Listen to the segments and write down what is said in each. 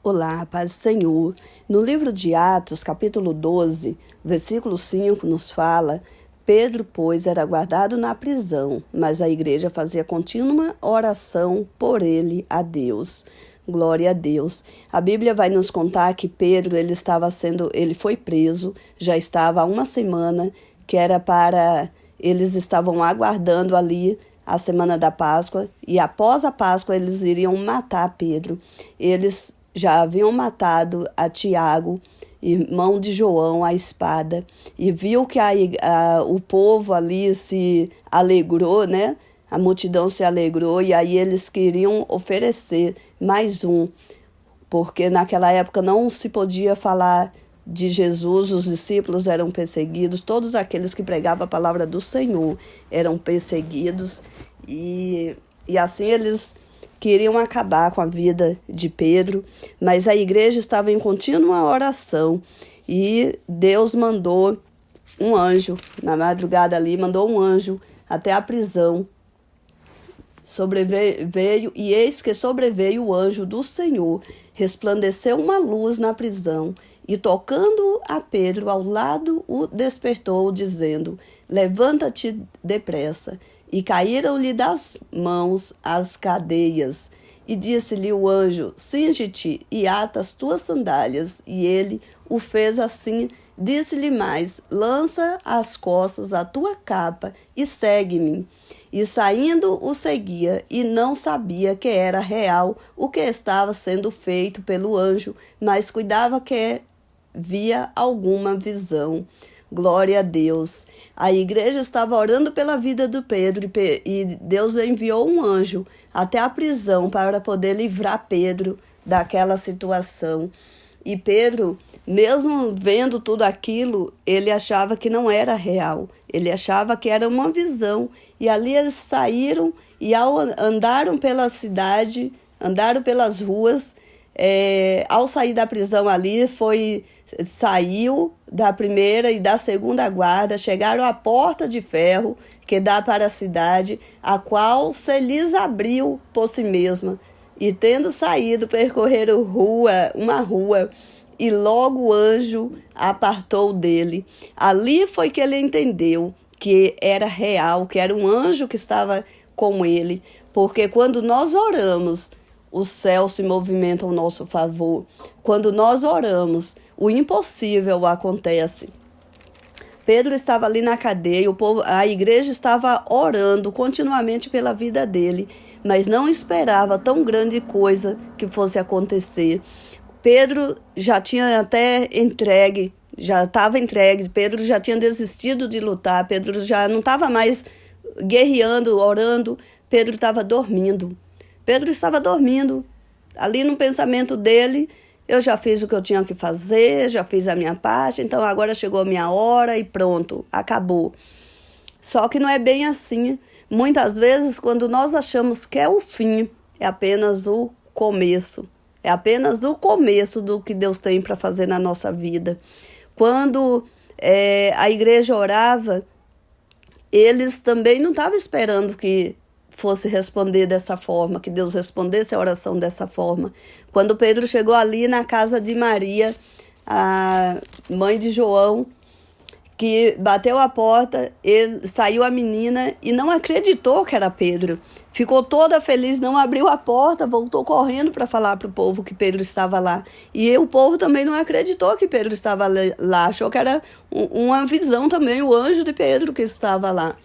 Olá, paz do Senhor. No livro de Atos, capítulo 12, versículo 5, nos fala: Pedro, pois, era guardado na prisão, mas a igreja fazia contínua oração por ele a Deus. Glória a Deus. A Bíblia vai nos contar que Pedro, ele foi preso, já estava há uma semana, que era para, eles estavam aguardando ali a semana da Páscoa, e após a Páscoa eles iriam matar Pedro. Eles já haviam matado a Tiago, irmão de João, a espada, e viu que o povo ali se alegrou, né? A multidão se alegrou, e aí eles queriam oferecer mais um, porque naquela época não se podia falar de Jesus, os discípulos eram perseguidos, todos aqueles que pregavam a palavra do Senhor eram perseguidos, e assim eles queriam acabar com a vida de Pedro, mas a igreja estava em contínua oração e Deus mandou um anjo, na madrugada ali, mandou um anjo até a prisão. Sobreveio, e eis que sobreveio o anjo do Senhor, resplandeceu uma luz na prisão, e tocando a Pedro ao lado, o despertou, dizendo: levanta-te depressa. E caíram-lhe das mãos as cadeias. E disse-lhe o anjo: cinge-te e ata as tuas sandálias. E ele o fez assim. Disse-lhe mais: lança às costas a tua capa e segue-me. E saindo o seguia, e não sabia que era real o que estava sendo feito pelo anjo, mas cuidava que via alguma visão. Glória a Deus. A igreja estava orando pela vida do Pedro e Deus enviou um anjo até a prisão para poder livrar Pedro daquela situação. E Pedro, mesmo vendo tudo aquilo, ele achava que não era real. Ele achava que era uma visão. E ali eles saíram e andaram pela cidade, andaram pelas ruas. Ao sair da prisão ali, saiu da primeira e da segunda guarda, chegaram à porta de ferro que dá para a cidade, a qual se lhes abriu por si mesma. E tendo saído, percorreram uma rua, e logo o anjo apartou dele. Ali foi que ele entendeu que era real, que era um anjo que estava com ele, porque quando nós oramos, o céu se movimenta ao nosso favor. Quando nós oramos, o impossível acontece. Pedro estava ali na cadeia, a igreja estava orando continuamente pela vida dele, mas não esperava tão grande coisa que fosse acontecer. Pedro já tinha até estava entregue, Pedro já tinha desistido de lutar, Pedro já não estava mais guerreando, orando, Pedro estava dormindo. Pedro estava dormindo, ali no pensamento dele: eu já fiz o que eu tinha que fazer, já fiz a minha parte, então agora chegou a minha hora e pronto, acabou. Só que não é bem assim. Muitas vezes, quando nós achamos que é o fim, é apenas o começo. É apenas o começo do que Deus tem para fazer na nossa vida. Quando a igreja orava, eles também não estavam esperando que fosse responder dessa forma, que Deus respondesse a oração dessa forma. Quando Pedro chegou ali na casa de Maria, a mãe de João, que bateu a porta, saiu a menina e não acreditou que era Pedro. Ficou toda feliz, não abriu a porta, voltou correndo para falar para o povo que Pedro estava lá. E o povo também não acreditou que Pedro estava lá, achou que era uma visão também, o anjo de Pedro que estava lá.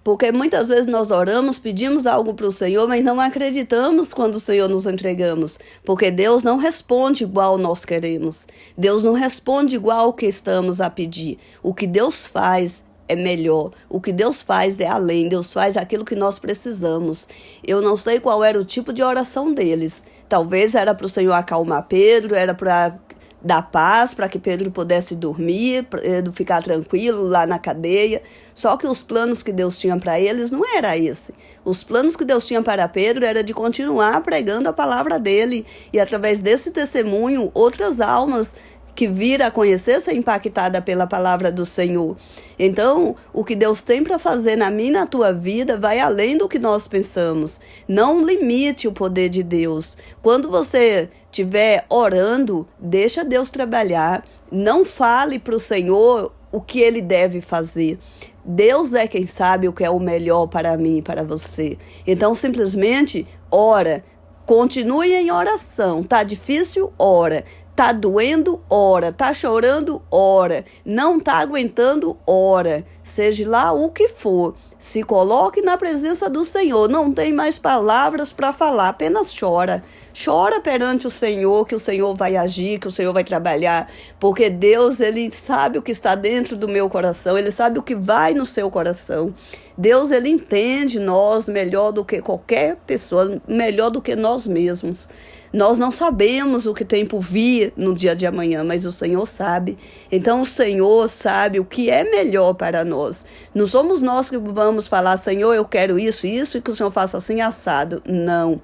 Porque muitas vezes nós oramos, pedimos algo para o Senhor, mas não acreditamos quando o Senhor nos entregamos. Porque Deus não responde igual nós queremos. Deus não responde igual o que estamos a pedir. O que Deus faz é melhor. O que Deus faz é além. Deus faz aquilo que nós precisamos. Eu não sei qual era o tipo de oração deles. Talvez era para o Senhor acalmar Pedro, era para dar paz, para que Pedro pudesse dormir, ficar tranquilo lá na cadeia. Só que os planos que Deus tinha para eles não era esse. Os planos que Deus tinha para Pedro era de continuar pregando a palavra dele, e através desse testemunho, outras almas que vir a conhecer ser impactada pela palavra do Senhor. Então, o que Deus tem para fazer na minha e na tua vida vai além do que nós pensamos. Não limite o poder de Deus. Quando você estiver orando, deixa Deus trabalhar. Não fale para o Senhor o que Ele deve fazer. Deus é quem sabe o que é o melhor para mim e para você. Então, simplesmente, ora. Continue em oração. Tá difícil? Ora. Tá doendo? Ora. Tá chorando? Ora. Não tá aguentando? Ora. Seja lá o que for. Se coloque na presença do Senhor. Não tem mais palavras para falar. Apenas chora. Chora perante o Senhor, que o Senhor vai agir, que o Senhor vai trabalhar. Porque Deus, Ele sabe o que está dentro do meu coração. Ele sabe o que vai no seu coração. Deus, Ele entende nós melhor do que qualquer pessoa, melhor do que nós mesmos. Nós não sabemos o que tem por vir no dia de amanhã, mas o Senhor sabe. Então o Senhor sabe o que é melhor para nós. Não somos nós que vamos falar, Senhor, eu quero isso, e que o Senhor faça assim assado. Não.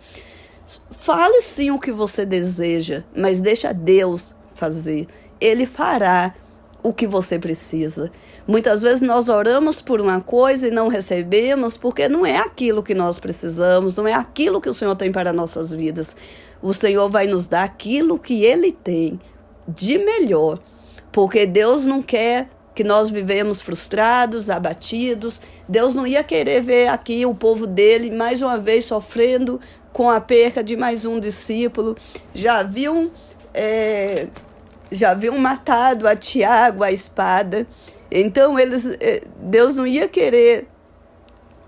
Fale sim o que você deseja, mas deixa Deus fazer. Ele fará o que você precisa. Muitas vezes nós oramos por uma coisa e não recebemos porque não é aquilo que nós precisamos, não é aquilo que o Senhor tem para nossas vidas. O Senhor vai nos dar aquilo que Ele tem de melhor, porque Deus não quer que nós vivemos frustrados, abatidos. Deus não ia querer ver aqui o povo dele mais uma vez sofrendo com a perca de mais um discípulo. Já haviam matado a Tiago à espada. Então Deus não ia querer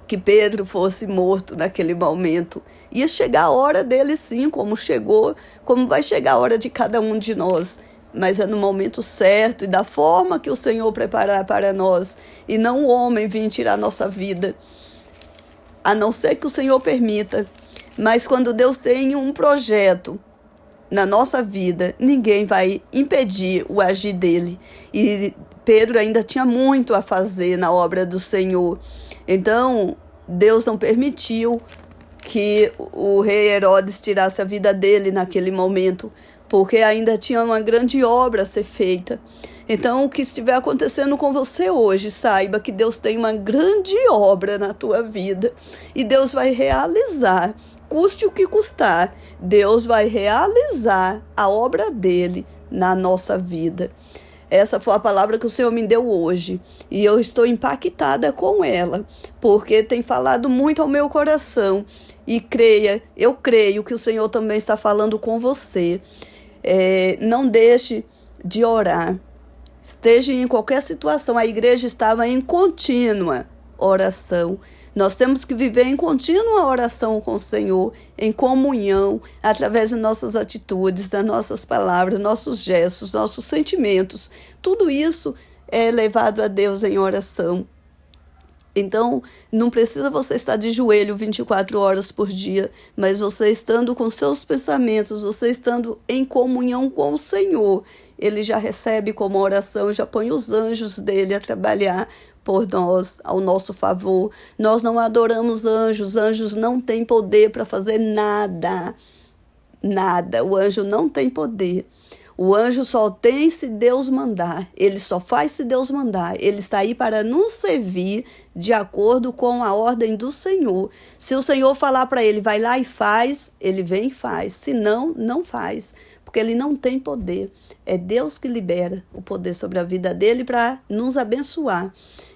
que Pedro fosse morto naquele momento. Ia chegar a hora dele sim, como chegou, como vai chegar a hora de cada um de nós. Mas é no momento certo e da forma que o Senhor preparar para nós, e não o homem vir tirar nossa vida, a não ser que o Senhor permita. Mas quando Deus tem um projeto na nossa vida, ninguém vai impedir o agir dele. E Pedro ainda tinha muito a fazer na obra do Senhor. Então, Deus não permitiu que o rei Herodes tirasse a vida dele naquele momento, porque ainda tinha uma grande obra a ser feita. Então, o que estiver acontecendo com você hoje, saiba que Deus tem uma grande obra na tua vida e Deus vai realizar, custe o que custar. Deus vai realizar a obra dele na nossa vida. Essa foi a palavra que o Senhor me deu hoje e eu estou impactada com ela, porque tem falado muito ao meu coração. E eu creio que o Senhor também está falando com você. Não deixe de orar. Esteja em qualquer situação. A igreja estava em contínua oração. Nós temos que viver em contínua oração com o Senhor, em comunhão, através de nossas atitudes, das nossas palavras, nossos gestos, nossos sentimentos. Tudo isso é levado a Deus em oração. Então, não precisa você estar de joelho 24 horas por dia, mas você estando com seus pensamentos, você estando em comunhão com o Senhor, Ele já recebe como oração, já põe os anjos dele a trabalhar por nós, ao nosso favor. Nós não adoramos anjos, anjos não têm poder para fazer nada, nada. O anjo não tem poder. O anjo só tem se Deus mandar, ele só faz se Deus mandar, ele está aí para nos servir de acordo com a ordem do Senhor. Se o Senhor falar para ele, vai lá e faz, ele vem e faz, se não, não faz, porque ele não tem poder. É Deus que libera o poder sobre a vida dele para nos abençoar.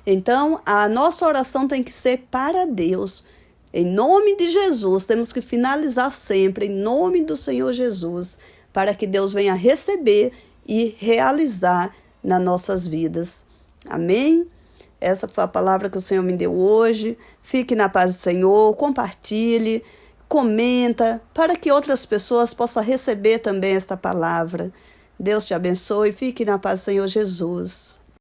Então, a nossa oração tem que ser para Deus. Em nome de Jesus, temos que finalizar sempre, em nome do Senhor Jesus, para que Deus venha receber e realizar nas nossas vidas. Amém? Essa foi a palavra que o Senhor me deu hoje. Fique na paz do Senhor, compartilhe, comenta, para que outras pessoas possam receber também esta palavra. Deus te abençoe, fique na paz do Senhor Jesus.